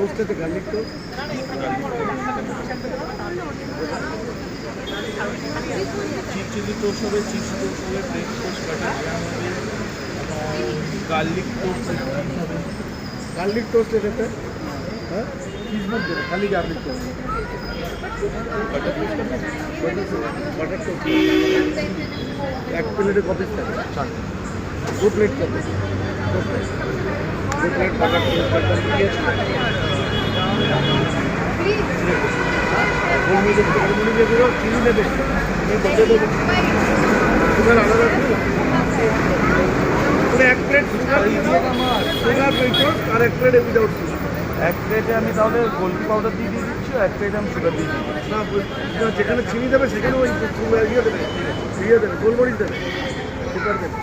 টোস্টেতে garlic toast. Cheese chilli toast হবে, cheese toast হবে, bread toast, butter jam হবে, garlic toast হবে। Garlic toast এটাতে, হ্যাঁ চিজ মত দেবে, খালি গার্লিক টোস্ট। বাটার টোস্ট এক প্লেটে কত টাকা? 60। 2 প্লেট কত? 2 প্লেট বাটার টোস্ট। গোলমরিচের গোলমরিচের গুঁড়ো, চিনি দেবে, বসে দেবে, সুগার আলাদা দেবে। এক প্লেট সুগার টোস্ট আর এক প্লেট উইদাউট সুগার। এক প্লেটে আমি তাহলে গোলকি পাউডার দিয়ে দিচ্ছি, আর এক প্লেটে আমি সুগার দিয়ে দিচ্ছি। না, যেখানে চিনি দেবে সেখানে ওই ইয়ে দেবে, গোলমরিচ দেবে, সুগার দেবে।